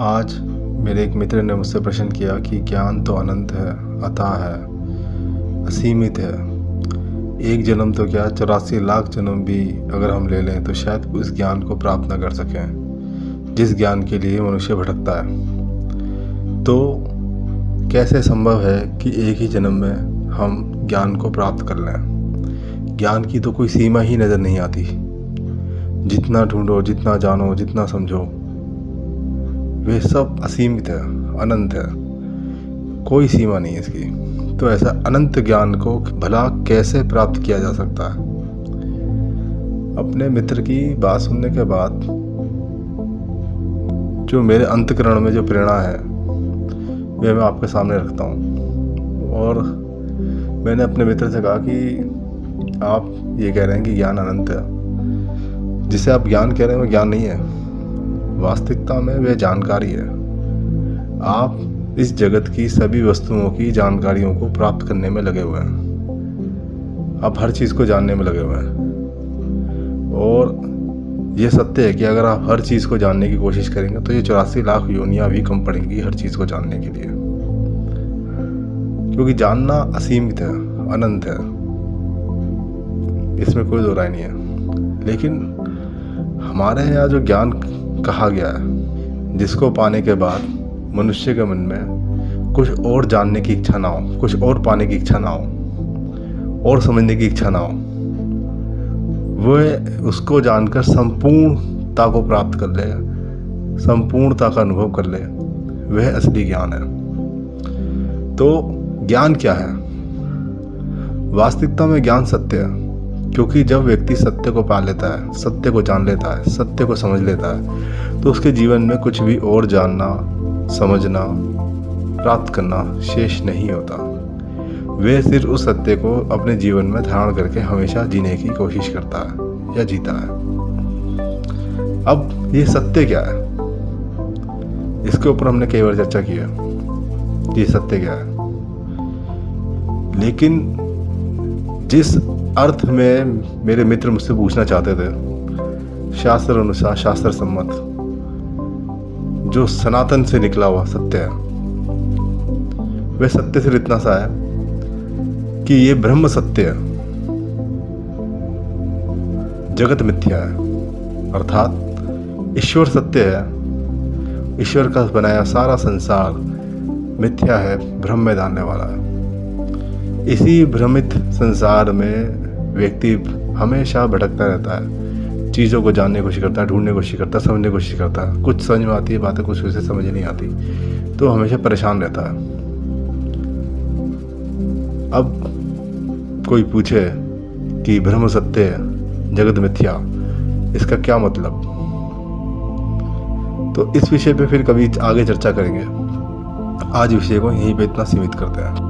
आज मेरे एक मित्र ने मुझसे प्रश्न किया कि ज्ञान तो अनंत है, अथाह है, असीमित है। एक जन्म तो क्या 84 लाख जन्म भी अगर हम ले लें तो शायद उस ज्ञान को प्राप्त न कर सकें जिस ज्ञान के लिए मनुष्य भटकता है। तो कैसे संभव है कि एक ही जन्म में हम ज्ञान को प्राप्त कर लें? ज्ञान की तो कोई सीमा ही नज़र नहीं आती। जितना ढूंढो, जितना जानो, जितना समझो, वे सब असीमित है, अनंत है, कोई सीमा नहीं है इसकी। तो ऐसा अनंत ज्ञान को भला कैसे प्राप्त किया जा सकता है? अपने मित्र की बात सुनने के बाद जो मेरे अंतःकरण में जो प्रेरणा है वह मैं आपके सामने रखता हूँ। और मैंने अपने मित्र से कहा कि आप ये कह रहे हैं कि ज्ञान अनंत है। जिसे आप ज्ञान कह रहे हैं वो ज्ञान नहीं है, वास्तविकता में वह जानकारी है। आप इस जगत की सभी वस्तुओं की जानकारियों को प्राप्त करने में लगे हुए हैं। आप हर चीज़ को जानने में लगे हुए हैं। और यह सत्य है कि अगर आप हर चीज़ को जानने की कोशिश करेंगे तो ये 84 लाख योनियां भी कम पड़ेंगी हर चीज़ को जानने के लिए। क्योंकि जानना असीमित है, अनंत है, इसमें कोई दो राय नहीं है। लेकिन हमारे यहाँ जो ज्ञान कहा गया है, जिसको पाने के बाद मनुष्य के मन में कुछ और जानने की इच्छा ना हो, कुछ और पाने की इच्छा ना हो, और समझने की इच्छा ना हो, वह उसको जानकर संपूर्णता को प्राप्त कर ले, संपूर्णता का अनुभव कर ले, वह असली ज्ञान है। तो ज्ञान क्या है? वास्तविकता में ज्ञान सत्य है। क्योंकि जब व्यक्ति सत्य को पा लेता है, सत्य को जान लेता है, सत्य को समझ लेता है, तो उसके जीवन में कुछ भी और जानना, समझना, प्राप्त करना शेष नहीं होता। वह सिर्फ उस सत्य को अपने जीवन में धारण करके हमेशा जीने की कोशिश करता है या जीता है। अब ये सत्य क्या है? इसके ऊपर हमने कई बार चर्चा की है कि ये सत्य क्या है। लेकिन जिस अर्थ में मेरे मित्र मुझसे पूछना चाहते थे, शास्त्र अनुसार, शास्त्र सम्मत, जो सनातन से निकला हुआ सत्य है, वह सत्य सिर्फ इतना सा है कि ये ब्रह्म सत्य है, जगत मिथ्या है। अर्थात ईश्वर सत्य है, ईश्वर का बनाया सारा संसार मिथ्या है, भ्रम में डालने वाला है। इसी भ्रमित संसार में व्यक्ति हमेशा भटकता रहता है, चीज़ों को जानने की कोशिश करता है, ढूंढने की कोशिश करता है, समझने की कोशिश करता है। कुछ समझ में आती है बातें, कुछ उसे समझ नहीं आती, तो हमेशा परेशान रहता है। अब कोई पूछे कि ब्रह्म सत्य है, जगत मिथ्या, इसका क्या मतलब? तो इस विषय पे फिर कभी आगे चर्चा करेंगे। आज विषय को यहीं पे इतना सीमित करते हैं।